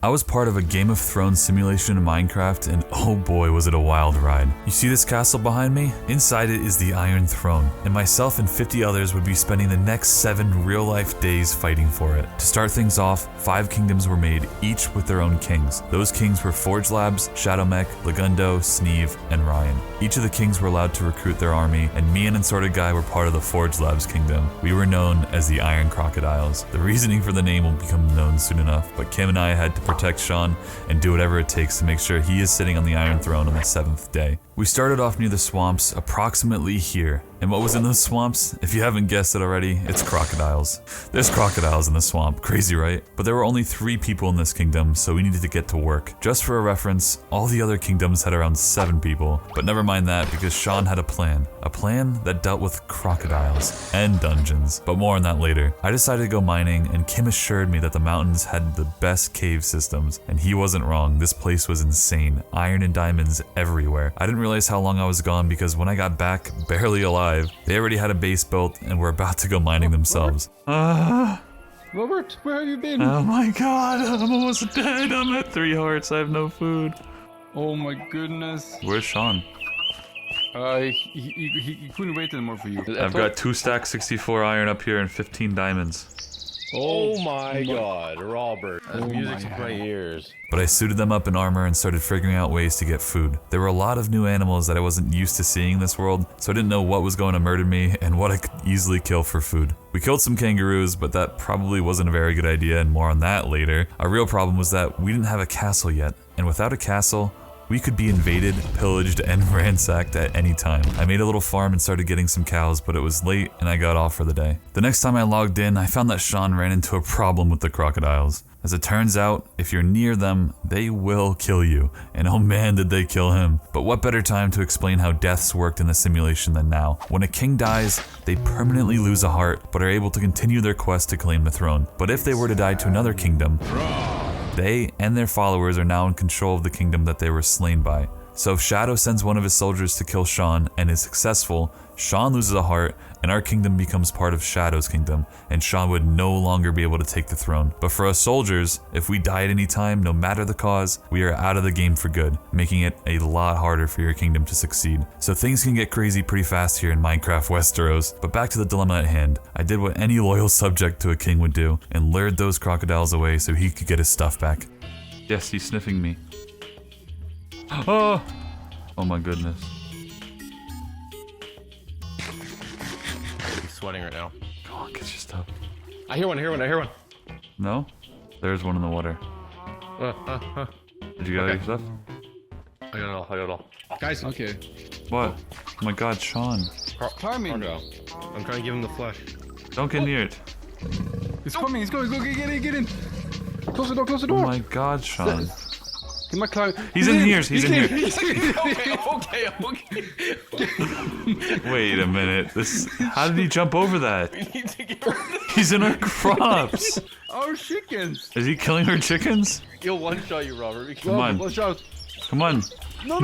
I was part of a Game of Thrones simulation in Minecraft, and oh boy was it a wild ride. You see this castle behind me? Inside it is the Iron Throne, and myself and 50 others would be spending the next 7 real-life days fighting for it. To start things off, 5 kingdoms were made, each with their own kings. Those kings were Forge Labs, ShadowMech, Legundo, Sneeve, and Ryan. Each of the kings were allowed to recruit their army, and me and Unsorted Guy were part of the Forge Labs kingdom. We were known as the Iron Crocodiles. The reasoning for the name will become known soon enough, but Kim and I had to protect Sean and do whatever it takes to make sure he is sitting on the Iron Throne on the 7th day. We started off near the swamps, approximately here. And what was in those swamps? If you haven't guessed it already, it's crocodiles. There's crocodiles in the swamp, crazy right? But there were only 3 people in this kingdom, so we needed to get to work. Just for a reference, all the other kingdoms had around 7 people. But never mind that, because Sean had a plan. A plan that dealt with crocodiles and dungeons, but more on that later. I decided to go mining, and Kim assured me that the mountains had the best cave systems, and he wasn't wrong. This place was insane. Iron and diamonds everywhere. I didn't realize how long I was gone because when I got back, barely alive, they already had a base built and were about to go mining themselves. Robert, where have you been? Oh my god, I'm almost dead. I'm at 3 hearts. I have no food. Oh my goodness. Where's Sean? He couldn't wait anymore for you. I've got 2 stacks 64 iron up here and 15 diamonds. Oh my god, Robert. That's music to my ears. But I suited them up in armor and started figuring out ways to get food. There were a lot of new animals that I wasn't used to seeing in this world, so I didn't know what was going to murder me and what I could easily kill for food. We killed some kangaroos, but that probably wasn't a very good idea, and more on that later. Our real problem was that we didn't have a castle yet, and without a castle, we could be invaded, pillaged, and ransacked at any time. I made a little farm and started getting some cows, but it was late and I got off for the day. The next time I logged in, I found that Sean ran into a problem with the crocodiles. As it turns out, if you're near them, they will kill you. And oh man, did they kill him. But what better time to explain how deaths worked in the simulation than now. When a king dies, they permanently lose a heart, but are able to continue their quest to claim the throne. But if they were to die to another kingdom, they and their followers are now in control of the kingdom that they were slain by. So if Shadow sends one of his soldiers to kill Sean and is successful, Sean loses a heart and our kingdom becomes part of Shadow's kingdom, and Sean would no longer be able to take the throne. But for us soldiers, if we die at any time, no matter the cause, we are out of the game for good, making it a lot harder for your kingdom to succeed. So things can get crazy pretty fast here in Minecraft Westeros. But back to the dilemma at hand. I did what any loyal subject to a king would do, and lured those crocodiles away so he could get his stuff back. Yes, he's sniffing me. Oh! Oh my goodness. He's sweating right now. Come on, get your stuff. I hear one, I hear one. No? There's one in the water. Did you get all your stuff? I got it all. Guys, Okay. What? Oh my god, Sean. Timing. Cargo. I'm trying to give him the flesh. Don't get near it. He's coming, he's going. Go, get in. Close the door, close the Oh door. my god, Sean. He might climb. He's in here, he's in here. Okay. Wait a minute. How did he jump over that? We need to get rid of He's in our crops. Our chickens. Is he killing our chickens? He'll one-shot you, Robert. Come on. Watch out. Come on. No.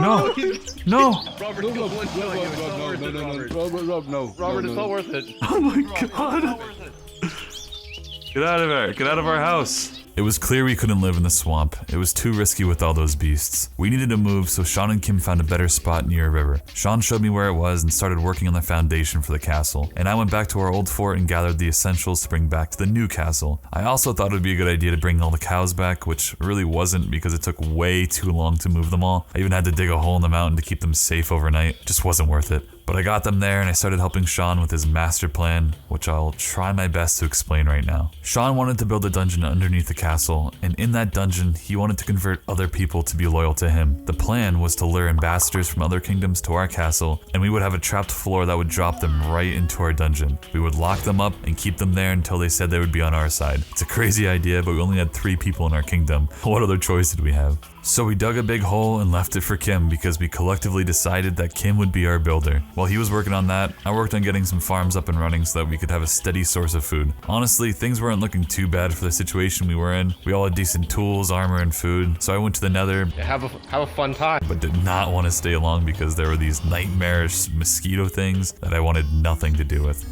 No. Robert, he'll one-shot you. It's not worth it, Robert. Rob, no. Robert, it's not worth it. Oh my It's god. not worth it. Get out of there. Get out of our house. It was clear we couldn't live in the swamp. It was too risky with all those beasts. We needed to move, so Sean and Kim found a better spot near a river. Sean showed me where it was and started working on the foundation for the castle. And I went back to our old fort and gathered the essentials to bring back to the new castle. I also thought it would be a good idea to bring all the cows back, which really wasn't because it took way too long to move them all. I even had to dig a hole in the mountain to keep them safe overnight. It just wasn't worth it. But I got them there and I started helping Sean with his master plan, which I'll try my best to explain right now. Sean wanted to build a dungeon underneath the castle, and in that dungeon, he wanted to convert other people to be loyal to him. The plan was to lure ambassadors from other kingdoms to our castle, and we would have a trapped floor that would drop them right into our dungeon. We would lock them up and keep them there until they said they would be on our side. It's a crazy idea, but we only had 3 people in our kingdom. What other choice did we have? So we dug a big hole and left it for Kim because we collectively decided that Kim would be our builder. While he was working on that, I worked on getting some farms up and running so that we could have a steady source of food. Honestly, things weren't looking too bad for the situation we were in. We all had decent tools, armor, and food, so I went to the nether, Have a fun time. but did not want to stay long because there were these nightmarish mosquito things that I wanted nothing to do with.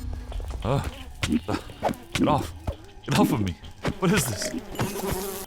Get off. Get off of me. What is this?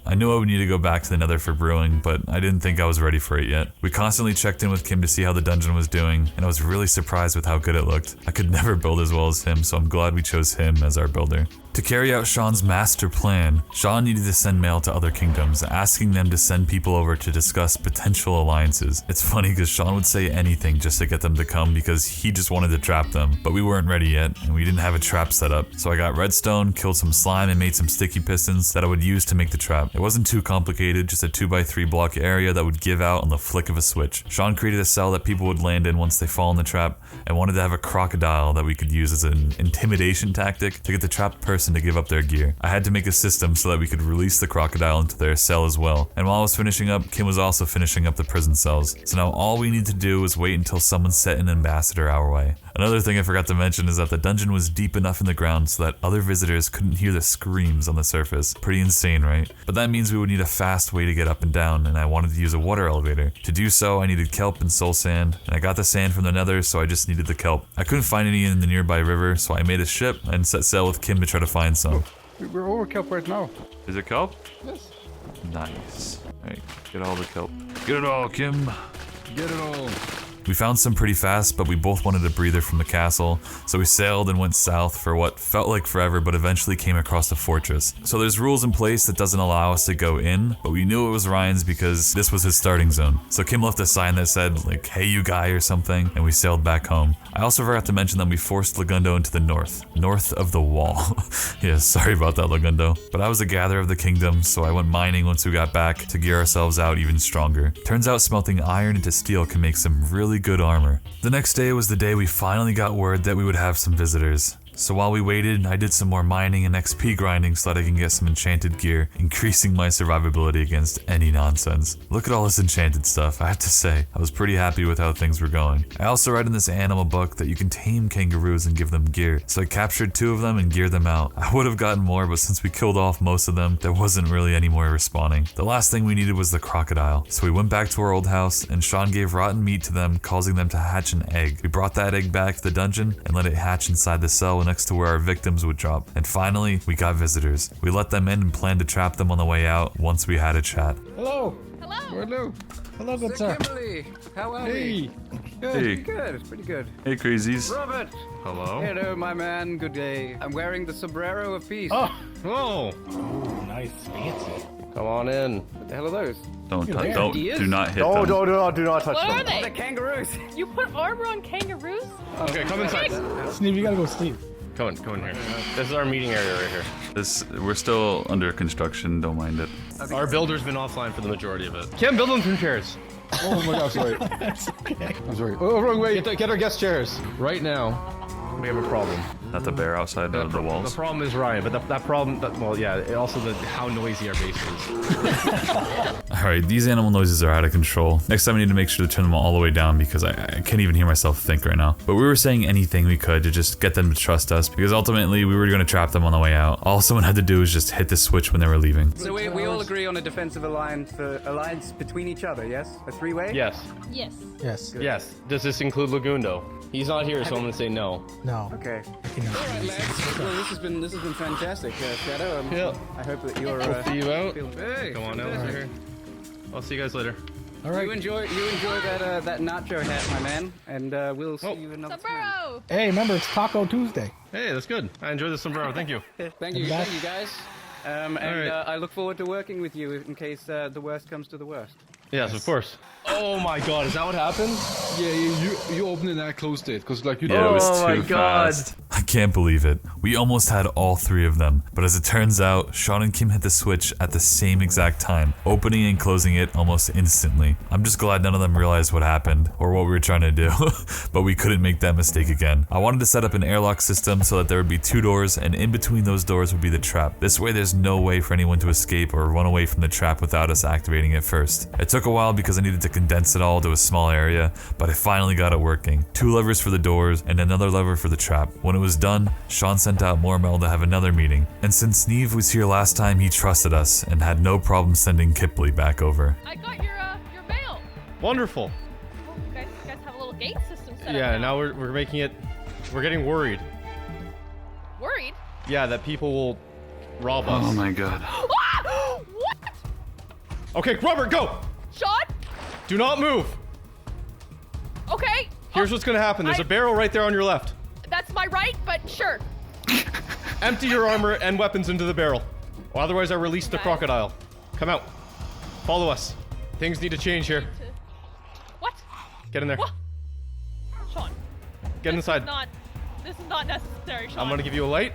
I knew I would need to go back to the Nether for brewing, but I didn't think I was ready for it yet. We constantly checked in with Kim to see how the dungeon was doing, and I was really surprised with how good it looked. I could never build as well as him, so I'm glad we chose him as our builder. To carry out Sean's master plan, Sean needed to send mail to other kingdoms, asking them to send people over to discuss potential alliances. It's funny because Sean would say anything just to get them to come because he just wanted to trap them, but we weren't ready yet, and we didn't have a trap set up. So I got redstone, killed some slime, and made some sticky pistons that I would use to make the trap. It wasn't too complicated, just a 2x3 block area that would give out on the flick of a switch. Sean created a cell that people would land in once they fall in the trap, and wanted to have a crocodile that we could use as an intimidation tactic to get the trapped person to give up their gear. I had to make a system so that we could release the crocodile into their cell as well. And while I was finishing up, Kim was also finishing up the prison cells. So now all we need to do is wait until someone set an ambassador our way. Another thing I forgot to mention is that the dungeon was deep enough in the ground so that other visitors couldn't hear the screams on the surface. Pretty insane, right? But that means we would need a fast way to get up and down, and I wanted to use a water elevator. To do so, I needed kelp and soul sand, and I got the sand from the Nether, so I just needed the kelp. I couldn't find any in the nearby river, so I made a ship and set sail with Kim to try to find some. We're over kelp right now. Is it kelp? Yes. Nice. Alright, get all the kelp. Get it all, Kim. Get it all. We found some pretty fast, but we both wanted a breather from the castle, so we sailed and went south for what felt like forever, but eventually came across a fortress. So there's rules in place that doesn't allow us to go in, but we knew it was Ryan's because this was his starting zone. So Kim left a sign that said, like, hey you guy or something, and we sailed back home. I also forgot to mention that we forced Lagundo into the north of the wall. Yeah, sorry about that, Lagundo. But I was a gatherer of the kingdom, so I went mining once we got back to gear ourselves out even stronger. Turns out smelting iron into steel can make some really good armor. The next day was the day we finally got word that we would have some visitors. So while we waited, I did some more mining and XP grinding so that I can get some enchanted gear, increasing my survivability against any nonsense. Look at all this enchanted stuff. I have to say, I was pretty happy with how things were going. I also read in this animal book that you can tame kangaroos and give them gear, so I captured 2 of them and geared them out. I would have gotten more, but since we killed off most of them, there wasn't really any more respawning. The last thing we needed was the crocodile, so we went back to our old house and Sean gave rotten meat to them, causing them to hatch an egg. We brought that egg back to the dungeon and let it hatch inside the cell next to where our victims would drop. And finally, we got visitors. We let them in and planned to trap them on the way out once we had a chat. Hello. Hello. Hello. Hello, good sir. Kimberly, how are Hey. we? Good, Hey. good, pretty good. Hey crazies. Robert. Hello? Hello, my man. Good day. I'm wearing the sombrero of peace. Oh, Whoa! ooh, nice, fancy. Come on in. What the hell are those? Don't Ideas? do not hit No, them. do not touch What are them. The they? kangaroos. You put armor on kangaroos? Okay, come inside. Steve, you gotta go, Steve. Come in here. This is our meeting area right here. We're still under construction, don't mind it. Our builder's been offline for the majority of it. Kim, build them some chairs. Oh my god, sorry. That's okay. I'm sorry. Oh, wrong way. Get our guest chairs. Right now, we have a problem. Not the bear outside of the The walls. problem is Ryan, but that problem, well, yeah, it also how noisy our base is. Alright, these animal noises are out of control. Next time I need to make sure to turn them all the way down because I can't even hear myself think right now. But we were saying anything we could to just get them to trust us because ultimately we were going to trap them on the way out. All someone had to do was just hit the switch when they were leaving. So we all agree on a defensive alliance between each other, yes? A 3-way? Yes. Yes. Yes. Yes. Does this include Lagundo? He's not here, so I'm gonna say no. No. Okay. I cannot. All right, lads. Well, this has been fantastic, Shadow. Yeah. I hope that you're. We'll see you out. Hey, Come on out here. I'll see you guys later. All right. You enjoy that nacho hat, my man, and we'll see you another time. Sombrero! Hey, remember it's Taco Tuesday. Hey, that's good. I enjoyed the sombrero. Thank you. Thank you guys. And right. I look forward to working with you in case the worst comes to the worst. Yes, of course. Oh my god, is that what happened? Yeah, you opened it and I closed it, cause like you Yeah, it was Oh my too God. fast. I can't believe it. We almost had all 3 of them, but as it turns out, Sean and Kim hit the switch at the same exact time, opening and closing it almost instantly. I'm just glad none of them realized what happened, or what we were trying to do, but we couldn't make that mistake again. I wanted to set up an airlock system so that there would be 2 doors, and in between those doors would be the trap. This way there's no way for anyone to escape or run away from the trap without us activating it first. It took a while because I needed to condense it all to a small area, but I finally got it working. 2 levers for the doors and another lever for the trap. When it was done, Sean sent out Mormel to have another meeting. And since Neve was here last time, he trusted us and had no problem sending Kipley back over. I got your mail. Wonderful. Oh, you guys have a little gate system set Yeah, up now we're making it. We're getting worried. Worried? Yeah, that people will rob us. Oh my god. Ah! What? Okay, Robert, go! Sean? Do not move. Okay. Here's what's gonna happen. There's a barrel right there on your left. That's my right, but sure. Empty your armor and weapons into the barrel. Or otherwise I release the Okay. crocodile. Come out. Follow us. Things need to change here. What? Get in there. What? Sean. Get inside. This is not necessary, Sean. I'm gonna give you a light.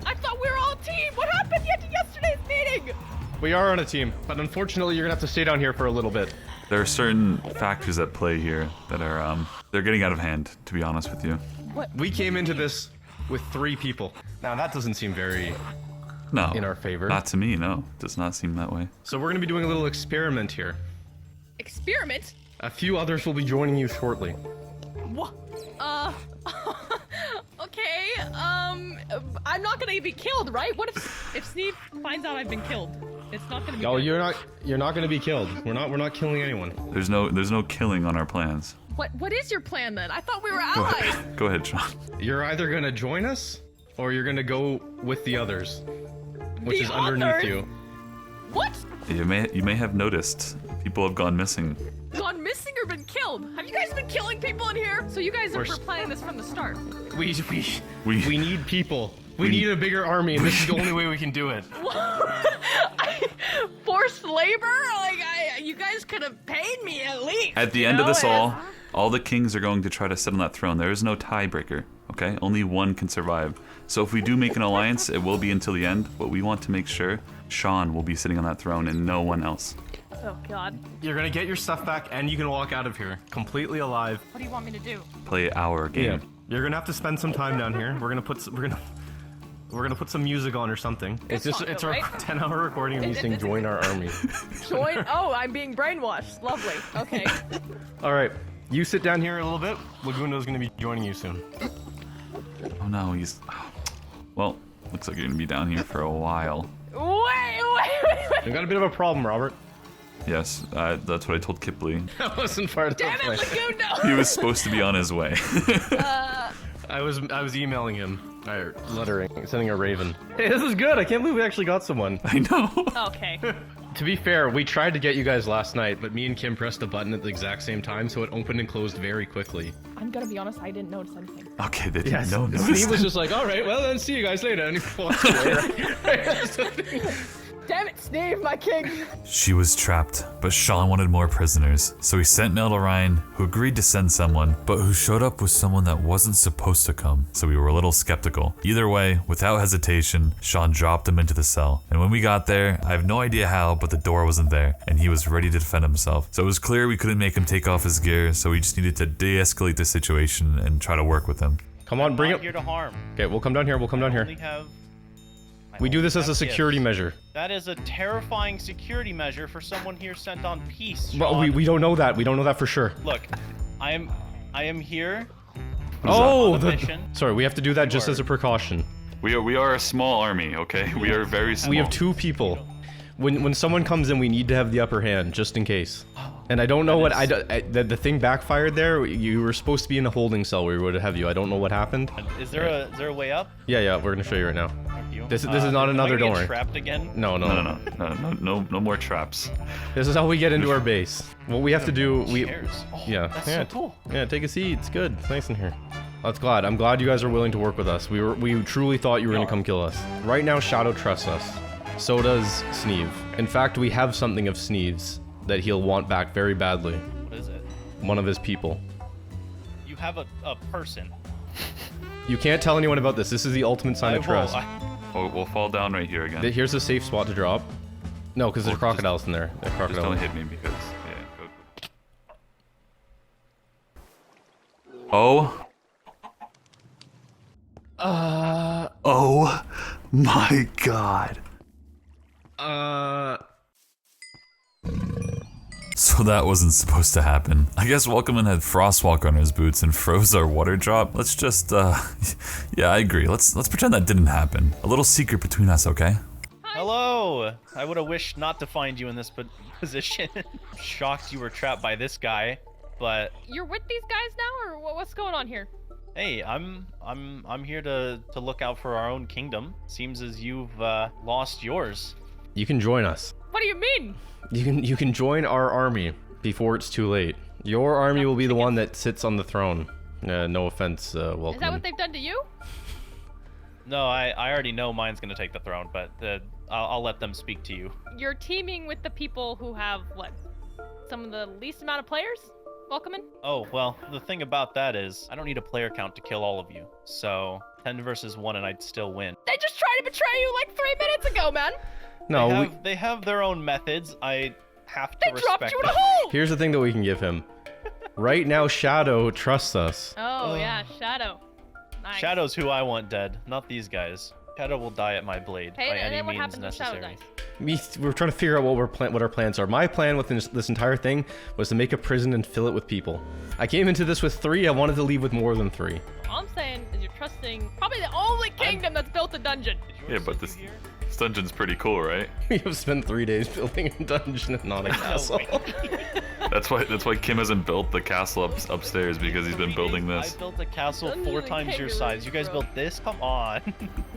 I thought we were all a team. What happened to yesterday's meeting? We are on a team, but unfortunately you're gonna have to stay down here for a little bit. There are certain factors at play here that are, they're getting out of hand, to be honest with you. We came into this with 3 people. Now that doesn't seem very No. in our favor. Not to me, no. Does not seem that way. So we're gonna be doing a little experiment here. Experiment? A few others will be joining you shortly. What? Okay, I'm not gonna be killed, right? What if Steve finds out I've been killed? It's not gonna be Oh, good. you're not gonna be killed. We're not killing anyone. There's no killing on our plans. What is your plan then? I thought we were Go allies. ahead. Go ahead, Sean. You're either gonna join us or you're gonna go with the others, which The is underneath others? you. What? You may have noticed people have gone missing. Gone missing or been killed? Have you guys been killing people in here? So you guys were We're- planning this from the start. We need people. We We- need a bigger army, and this is the only way we can do it. Forced labor? You guys could have paid me at least. At the you end of know? this all the kings are going to try to sit on that throne. There is no tiebreaker, okay? Only one can survive. So if we do make an alliance, it will be until the end, but we want to make sure Sean will be sitting on that throne and no one else. Oh God. You're gonna get your stuff back, and you can walk out of here completely alive. What do you want me to do? Play our game. You're gonna have to spend some time down here. We're gonna put some music on or something. It's That's not it's good, our right? 10-hour recording of me saying join our army. Join? Oh, I'm being brainwashed. Lovely. Okay. All right, you sit down here a little bit. Laguno's gonna be joining you soon. Oh no, he's... Well, looks like you're gonna be down here for a while. Wait. We've got a bit of a problem, Robert. Yes, that's what I told Kipley. That wasn't part of the Damn plan. it, Laguno! He was supposed to be on his way. I was emailing him, or lettering, sending a raven. Hey, this is good. I can't believe we actually got someone. I know. Okay. To be fair, we tried to get you guys last night, but me and Kim pressed a button at the exact same time, so it opened and closed very quickly. I'm gonna be honest, I didn't notice anything. Okay, they didn't know. Steve was just like, all right, well then, see you guys later, and he walked away. Damn it, Steve, my king! She was trapped, but Sean wanted more prisoners, so he sent mail to Ryan, who agreed to send someone, but who showed up with someone that wasn't supposed to come, so we were a little skeptical. Either way, without hesitation, Sean dropped him into the cell, and when we got there, I have no idea how, but the door wasn't there, and he was ready to defend himself. So it was clear we couldn't make him take off his gear, so we just needed to de-escalate the situation and try to work with him. Come on, bring Not it. here to harm. Okay, we'll come down here. We'll come down I here. only have- I We do only this as a have security gifts. measure. That is a terrifying security measure for someone here sent on peace. Well, Sean. we don't know that. We don't know that for sure. Look, I am here. Oh, on a mission. sorry. We have to do that just Or- as a precaution. We are a small army, okay? We are very small. We have 2 people. When someone comes in, we need to have the upper hand, just in case. And I don't know what the thing backfired there. You were supposed to be in a holding cell where we would have you. I don't know what happened. Is there a way up? Yeah, we're gonna show you right now. Thank you. This is not am another I gonna door. get trapped again? No. No more traps. This is how we get into our base. What we have to do, Chairs. Oh, yeah, That's yeah, so cool. yeah. Take a seat. It's good. It's nice in here. I'm glad you guys are willing to work with us. We truly thought you were gonna come kill us. Right now, Shadow trusts us. So does Sneeve. In fact, we have something of Sneeve's that he'll want back very badly. What is it? One of his people. You have a person. You can't tell anyone about this. This is the ultimate sign of trust. We'll fall down right here again. Here's a safe spot to drop. No, because there's Well, crocodiles in there. There's Just crocodiles. don't hit me because, yeah. Oh. Oh my god. So that wasn't supposed to happen. I guess Welcomin had Frostwalk on his boots and froze our water drop. Let's just, yeah, I agree. Let's pretend that didn't happen. A little secret between us, okay? Hello. I would have wished not to find you in this position. Shocked you were trapped by this guy, but You're with these guys now, or what's going on here? hey, I'm here to look out for our own kingdom. Seems as you've lost yours. You can join us. What do you mean? You can join our army before it's too late. Your army will be the one that sits on the throne. No offense, welcome. Is that what they've done to you? No, I already know mine's gonna take the throne, but I'll let them speak to you. You're teaming with the people who have, what, some of the least amount of players? Welcome in? Oh, well, the thing about that is, I don't need a player count to kill all of you. So, 10 versus 1 and I'd still win. They just tried to betray you like 3 minutes ago, man! No, They have their own methods. I have to They respect dropped you in a them. hole! here's the thing that we can give him. Right now, Shadow trusts us. Oh, yeah, Shadow. Nice. Shadow's who I want dead, not these guys. Shadow will die at my blade Hey, by and any then what means happens when Shadow necessary. dies? We're trying to figure out what our plans are. My plan with this entire thing was to make a prison and fill it with people. I came into this with 3. I wanted to leave with more than 3. All I'm saying is you're trusting probably the only kingdom that's built a dungeon. Yeah, but this dungeon's pretty cool, right? We have spent 3 days building a dungeon and not a castle. That's why Kim hasn't built the castle upstairs, because he's been building this. I built a castle Dungeons 4 and times your kangaroos, size. You guys bro. built this? Come on.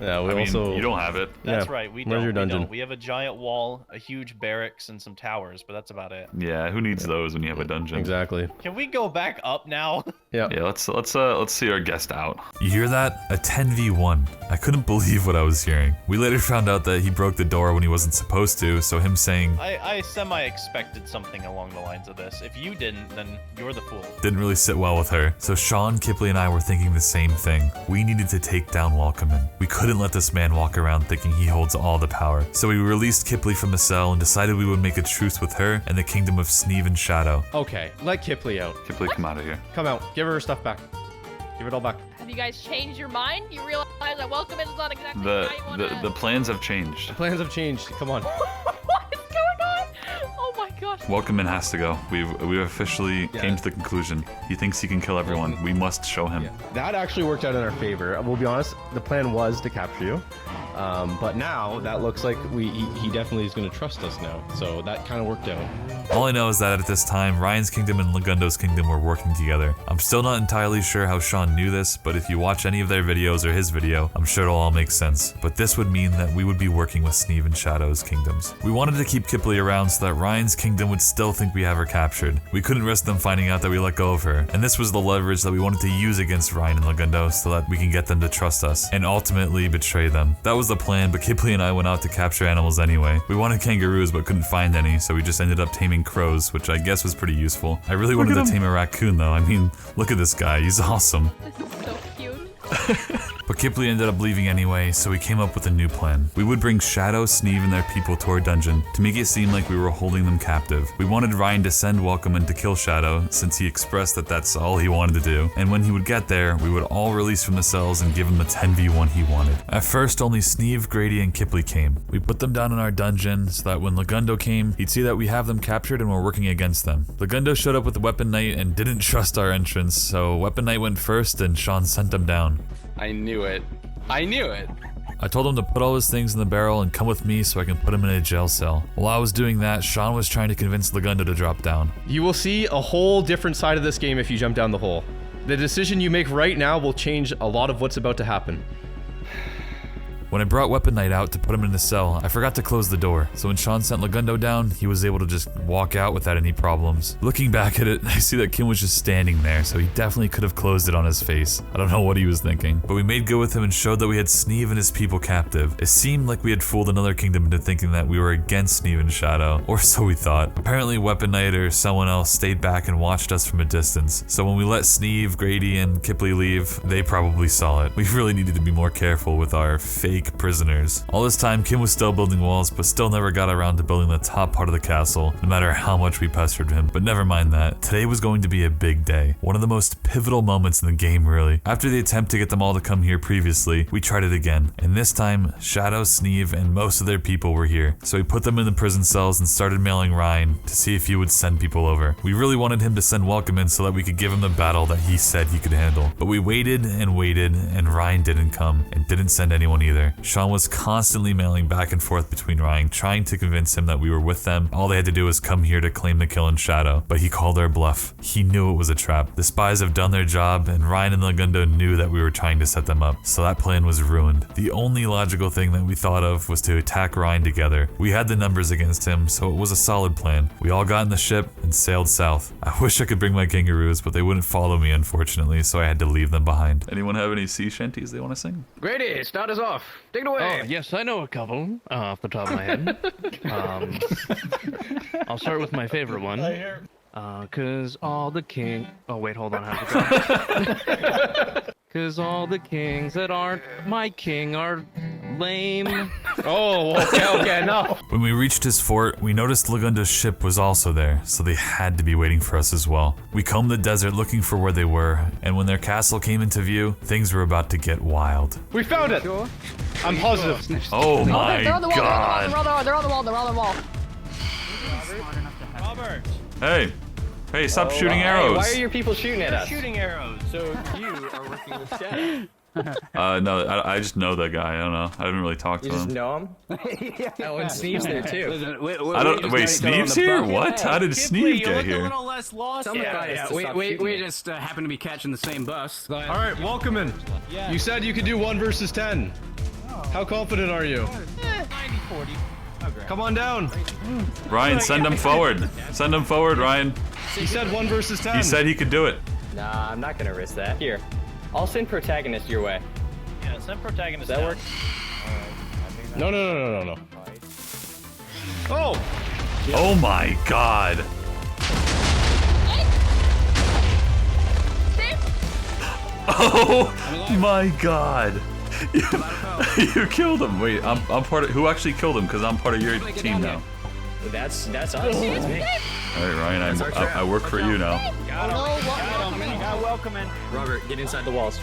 Yeah, we I mean, also. you don't have it. That's Yeah. right. We Where's don't. your We dungeon? don't. We have a giant wall, a huge barracks, and some towers, but that's about it. Yeah, who needs those when you have a dungeon? Exactly. Can we go back up now? Yeah. Yeah, let's see our guest out. You hear that? A 10v1. I couldn't believe what I was hearing. We later found out that he broke the door when he wasn't supposed to, so him saying I semi-expected something along the lines of this. If you didn't, then you're the fool. didn't really sit well with her. So Sean, Kipley, and I were thinking the same thing. We needed to take down Welcomin. We couldn't let this man walk around thinking he holds all the power. So we released Kipley from the cell and decided we would make a truce with her and the kingdom of Sneeve and Shadow. Okay, let Kipley out. Kipley, come out of here. Come out. Give her stuff back. Give it all back. Have you guys changed your mind? You realize that welcome is not exactly The how you want the plans have changed. Plans have changed. Come on. What is going on? Oh my gosh. Welcomin has to go. We've officially came to the conclusion. He thinks he can kill everyone. We must show him. That actually worked out in our favor. We'll be honest, the plan was to capture you. But now that looks like he definitely is going to trust us now. So that kind of worked out. All I know is that at this time, Ryan's kingdom and Lagundo's kingdom were working together. I'm still not entirely sure how Sean knew this, but if you watch any of their videos or his video, I'm sure it'll all make sense. But this would mean that we would be working with Sneeve and Shadow's kingdoms. We wanted to keep Kipley around so that Ryan's kingdom would still think we have her captured. We couldn't risk them finding out that we let go of her, and this was the leverage that we wanted to use against Ryan and Lagundo so that we can get them to trust us, and ultimately betray them. That was the plan, but Kipley and I went out to capture animals anyway. We wanted kangaroos but couldn't find any, so we just ended up taming crows, which I guess was pretty useful. I really wanted to tame a raccoon though. I mean, look at this guy, he's awesome. This is so cute. But Kipley ended up leaving anyway, so we came up with a new plan. We would bring Shadow, Sneeve, and their people to our dungeon to make it seem like we were holding them captive. We wanted Ryan to send Welcomin to kill Shadow, since he expressed that that's all he wanted to do. And when he would get there, we would all release from the cells and give him the 10v1 he wanted. At first, only Sneeve, Grady, and Kipley came. We put them down in our dungeon so that when Lagundo came, he'd see that we have them captured and we're working against them. Lagundo showed up with the Weapon Knight and didn't trust our entrance, so Weapon Knight went first and Sean sent him down. I knew it. I knew it. I told him to put all his things in the barrel and come with me so I can put him in a jail cell. While I was doing that, Sean was trying to convince Lagundo to drop down. You will see a whole different side of this game if you jump down the hole. The decision you make right now will change a lot of what's about to happen. When I brought Weapon Knight out to put him in the cell, I forgot to close the door, so when Sean sent Lagundo down, he was able to just walk out without any problems. Looking back at it, I see that Kim was just standing there, so he definitely could have closed it on his face. I don't know what he was thinking, but we made good with him and showed that we had Sneeve and his people captive. It seemed like we had fooled another kingdom into thinking that we were against Sneeve and Shadow, or so we thought. Apparently Weapon Knight or someone else stayed back and watched us from a distance, so when we let Sneeve, Grady, and Kipley leave, they probably saw it. We really needed to be more careful with our fake prisoners. All this time, Kim was still building walls, but still never got around to building the top part of the castle, no matter how much we pestered him. But never mind that. Today was going to be a big day. One of the most pivotal moments in the game, really. After the attempt to get them all to come here previously, we tried it again. And this time, Shadow, Sneeve, and most of their people were here. So we put them in the prison cells and started mailing Ryan to see if he would send people over. We really wanted him to send Welcome in so that we could give him the battle that he said he could handle. But we waited, and Ryan didn't come, and didn't send anyone either. together. Sean was constantly mailing back and forth between Ryan, trying to convince him that we were with them. All they had to do was come here to claim the kill in Shadow, but he called our bluff. He knew it was a trap. The spies have done their job, and Ryan and Lagundo knew that we were trying to set them up, so that plan was ruined. The only logical thing that we thought of was to attack Ryan together. We had the numbers against him, so it was a solid plan. We all got in the ship and sailed south. I wish I could bring my kangaroos, but they wouldn't follow me, unfortunately, so I had to leave them behind. Anyone have any sea shanties they want to sing? Grady, start us off. Take it away. Oh, yes, I know a couple off the top of my head. I'll start with my favorite one. Cause all the king... Oh, wait, hold on. I have to go. Cause all the kings that aren't my king are lame. Oh, okay, no. When we reached his fort, we noticed Lagundo's ship was also there, so they had to be waiting for us as well. We combed the desert looking for where they were, and when their castle came into view, things were about to get wild. We found it. I'm positive. Oh my They're on the wall. god. They're on the wall. They're on the wall. Robert, Hey, stop shooting arrows. Why are your people shooting at us? shooting arrows. So you are working with Shadow. No, I just know that guy. I don't know. I haven't really talked to You just him. know him? Oh, and Sneeve's there too. Listen, I don't. Wait, Sneeve's here? What? How did Sneeve you get look a here? little less lost. we just happen to be catching the same bus. All right, welcome in. You said you could do 1 versus 10. How confident are you? 90-40. Come on down. Ryan, send him forward. Send him forward, Ryan. He said 1 versus 10. He said he could do it. Nah, I'm not gonna risk that. Here, I'll send protagonist your way. Yeah, send protagonist. Does that down. work? No. Oh! Oh my god. Oh my god. You killed him. Wait, I'm part of. Who actually killed him? Because I'm part of your team now. That's us. That's me. All right, Ryan, I work for you now. Welcome in. Robert, get inside the walls.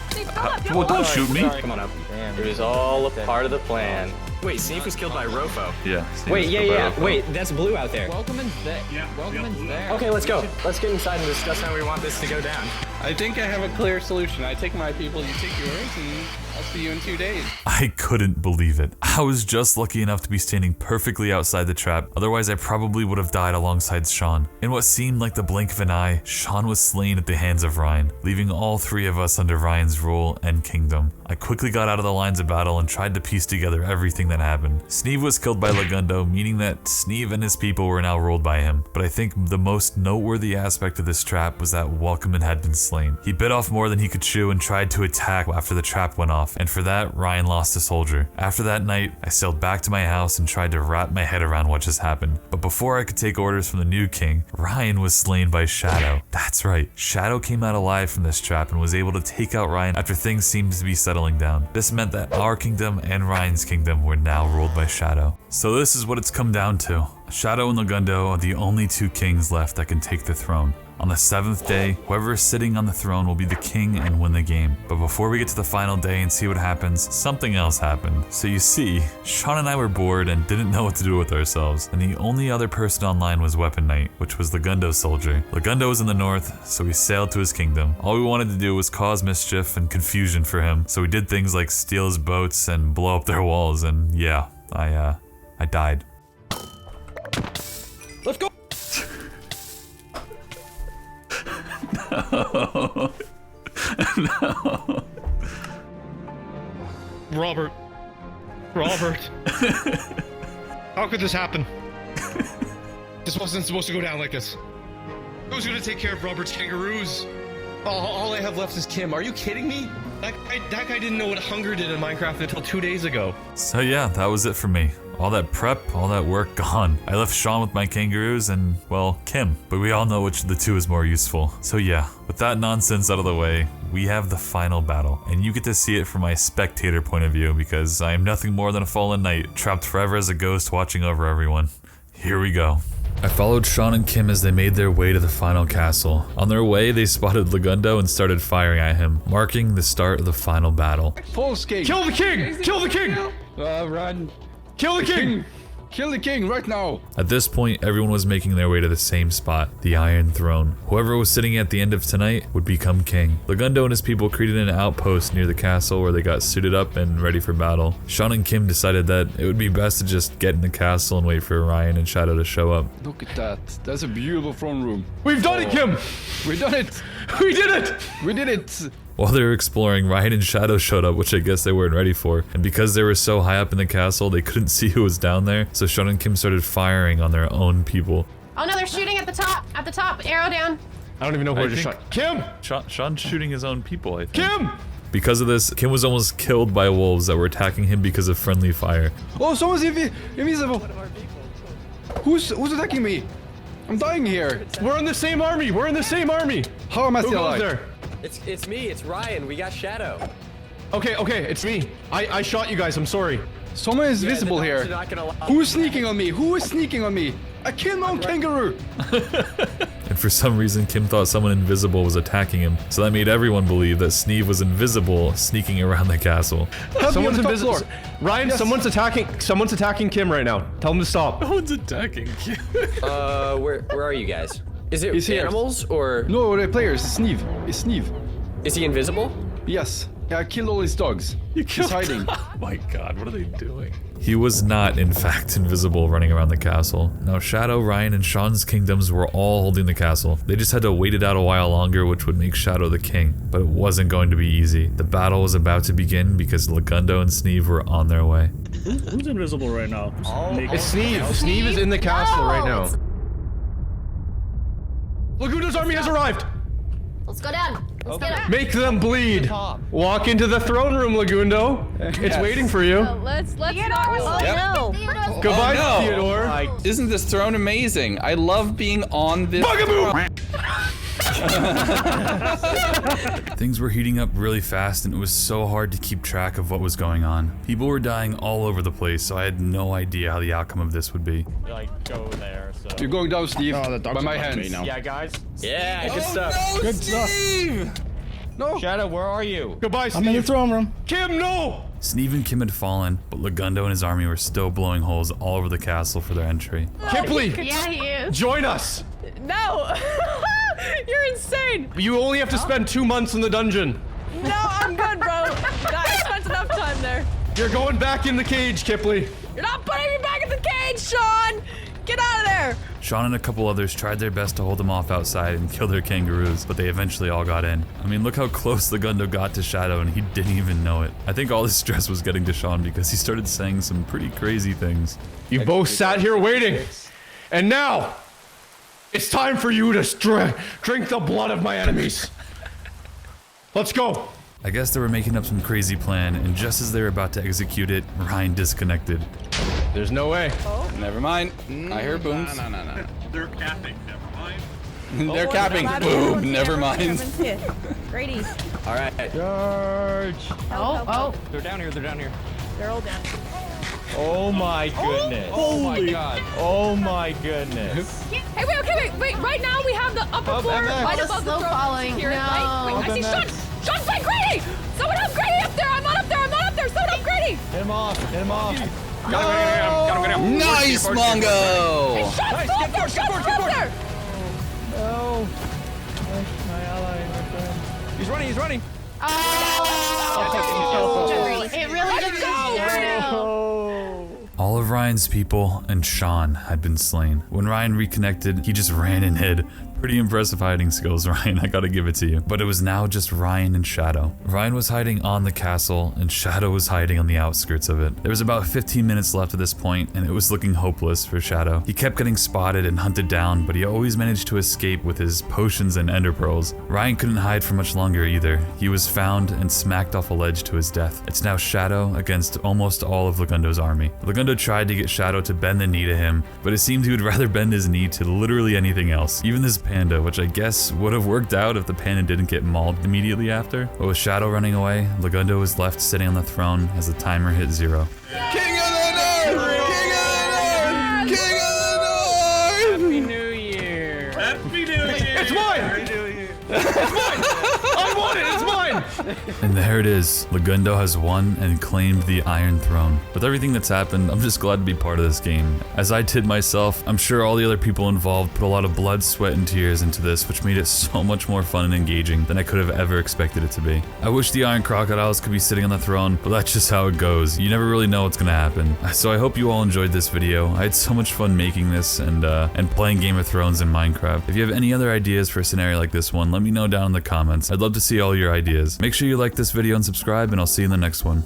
Well, don't shoot me. Come on up. It was all a part of the plan. Wait, Sneeve was killed by Rofo. Yeah. Wait, yeah. Wait, that's blue out there. Welcome's there. Welcome's there. Okay, let's go. Let's get inside and discuss how we want this to go down. I think I have a clear solution. I take my people, you take yours, and I'll see you in 2 days. I couldn't believe it. I was just lucky enough to be standing perfectly outside the trap, otherwise I probably would have died alongside Sean. In what seemed like the blink of an eye, Sean was slain at the hands of Ryan, leaving all 3 of us under Ryan's rule and kingdom. I quickly got out of the lines of battle and tried to piece together everything that happened. Sneeve was killed by Lagundo, meaning that Sneeve and his people were now ruled by him. But I think the most noteworthy aspect of this trap was that Welcomen had been slain. He bit off more than he could chew and tried to attack after the trap went off, and for that, Ryan lost a soldier. After that night, I sailed back to my house and tried to wrap my head around what just happened. But before I could take orders from the new king, Ryan was slain by Shadow. That's right, Shadow came out alive from this trap and was able to take out Ryan after things seemed to be settling down. This meant that our kingdom and Ryan's kingdom were now ruled by Shadow. So this is what it's come down to. Shadow and Lagundo are the only 2 kings left that can take the throne. On the 7th day, whoever is sitting on the throne will be the king and win the game. But before we get to the final day and see what happens, something else happened. So you see, Sean and I were bored and didn't know what to do with ourselves, and the only other person online was Weapon Knight, which was Lagundo's soldier. Lagundo was in the north, so we sailed to his kingdom. All we wanted to do was cause mischief and confusion for him, so we did things like steal his boats and blow up their walls, and yeah, I died. Let's go. No. No. Robert. How could this happen? This wasn't supposed to go down like this. Who's gonna take care of Robert's kangaroos? All I have left is Kim. Are you kidding me? That guy didn't know what hunger did in Minecraft until 2 days ago. So yeah, that was it for me. All that prep, all that work gone. I left Sean with my kangaroos and, well, Kim. But we all know which of the 2 is more useful. So yeah, with that nonsense out of the way, we have the final battle. And you get to see it from my spectator point of view because I am nothing more than a fallen knight, trapped forever as a ghost watching over everyone. Here we go. I followed Sean and Kim as they made their way to the final castle. On their way, they spotted Lagundo and started firing at him, marking the start of the final battle. Full escape. Kill the king! Kill the king! Run. Kill the king! Kill the king right now. At this point, everyone was making their way to the same spot, the Iron Throne. Whoever was sitting at the end of tonight would become king. Lagundo and his people created an outpost near the castle where they got suited up and ready for battle. Sean and Kim decided that it would be best to just get in the castle and wait for Ryan and Shadow to show up. Look at that. That's a beautiful throne room. We've done it, Kim! We done it. We did it! We did it. While they were exploring, Ryan and Shadow showed up, which I guess they weren't ready for. And because they were so high up in the castle, they couldn't see who was down there, so Sean and Kim started firing on their own people. Oh no, they're shooting at the top. At the top, arrow down. I don't even know who I just shot. Kim! Sean's shooting his own people, I think. Kim! Because of this, Kim was almost killed by wolves that were attacking him because of friendly fire. Oh, someone's invisible. Who's attacking me? I'm dying here. We're in the same army! We're in the same army! How am I Who still goes alive? there? It's me, it's Ryan. We got Shadow. Okay, it's me. I shot you guys, I'm sorry. Someone is Yeah, the visible dogs here. are not gonna allow- Who's sneaking on me? Who is sneaking on me? I killed my own kangaroo. And for some reason, Kim thought someone invisible was attacking him, so that made everyone believe that Sneeve was invisible, sneaking around the castle. Help me on Someone's the top invisible. floor. Ryan, Yes. someone's attacking Kim right now. Tell him to stop. No one's attacking Kim. Where are you guys? Is it He's here. animals or No, the players. It's Sneeve. It's Sneeve. is he invisible? Yes. Yeah, I killed all his dogs. He's hiding. Oh my god, what are they doing? He was not, in fact, invisible running around the castle. Now, Shadow, Ryan, and Sean's kingdoms were all holding the castle. They just had to wait it out a while longer, which would make Shadow the king. But it wasn't going to be easy. The battle was about to begin because Lagundo and Sneeve were on their way. Who's invisible right now? It's Sneeve. Sneeve is in the castle right now. Lagundo's army has arrived! Let's go down. Let's get up. Make them bleed! Walk into the throne room, Lagundo. It's waiting for you. Let's not. Oh no. Goodbye, no. Theodore. Isn't this throne amazing? I love being on this throne. Things were heating up really fast and it was so hard to keep track of what was going on. People were dying all over the place, so I had no idea how the outcome of this would be. Go there, so. You're going down, Steve. Oh, the dogs by my are behind me hands. now. Yeah, guys. Yeah, good stuff. No, Good stuff. Steve! No. Shadow, where are you? Goodbye, I'm in the Sneeve. throne room. Kim, no! Sneeve and Kim had fallen, but Lagundo and his army were still blowing holes all over the castle for their entry. Kipley, Yeah, he is. join us. No! You're insane! You only have to spend 2 months in the dungeon. No, I'm good, bro. I spent enough time there. You're going back in the cage, Kipley. You're not putting me back in the cage, Sean! Get out of there! Sean and a couple others tried their best to hold them off outside and kill their kangaroos, but they eventually all got in. I mean, look how close Lagundo got to Shadow and he didn't even know it. I think all this stress was getting to Sean because he started saying some pretty crazy things. You both sat here waiting. And now, it's time for you to drink the blood of my enemies. Let's go. I guess they were making up some crazy plan, and just as they were about to execute it, Ryan disconnected. There's no way. Never mind. I heard booms. No. They're capping, never mind. They're capping. Boom. Never mind. Grady. All right. Oh. They're down here. They're all down. Oh my goodness. Oh my god. Oh my goodness. Hey, wait. Right now we have the upper floor right Oh, above slow the throne following. here, No. right? Wait, I see Sean! Sean's by Grady! Someone help Grady up there! I'm not up there! Someone help Grady! Hit him off. Nice, Mongo! Sean's still up there! No. My ally, my friend. He's running. Oh. It really doesn't. All of Ryan's people and Sean had been slain. When Ryan reconnected, he just ran and hid. Pretty impressive hiding skills, Ryan, I gotta give it to you. But it was now just Ryan and Shadow. Ryan was hiding on the castle, and Shadow was hiding on the outskirts of it. There was about 15 minutes left at this point, and it was looking hopeless for Shadow. He kept getting spotted and hunted down, but he always managed to escape with his potions and ender pearls. Ryan couldn't hide for much longer either. He was found and smacked off a ledge to his death. It's now Shadow against almost all of Lagundo's army. Lagundo tried to get Shadow to bend the knee to him, but it seemed he would rather bend his knee to literally anything else, even this panda, which I guess would have worked out if the panda didn't get mauled immediately after. But with Shadow running away, Lagundo was left sitting on the throne as the timer hit 0. King of the North! King of the North! King of the North! Happy New Year. Happy New Year. It's mine! It's mine! I want it! It's mine! And there it is. Legundo has won and claimed the Iron Throne. With everything that's happened, I'm just glad to be part of this game. As I did myself, I'm sure all the other people involved put a lot of blood, sweat, and tears into this, which made it so much more fun and engaging than I could have ever expected it to be. I wish the Iron Crocodiles could be sitting on the throne, but that's just how it goes. You never really know what's gonna happen. So I hope you all enjoyed this video. I had so much fun making this and playing Game of Thrones in Minecraft. If you have any other ideas for a scenario like this one, let me know down in the comments. I'd love to see all your ideas. Make sure you like this video and subscribe, and I'll see you in the next one.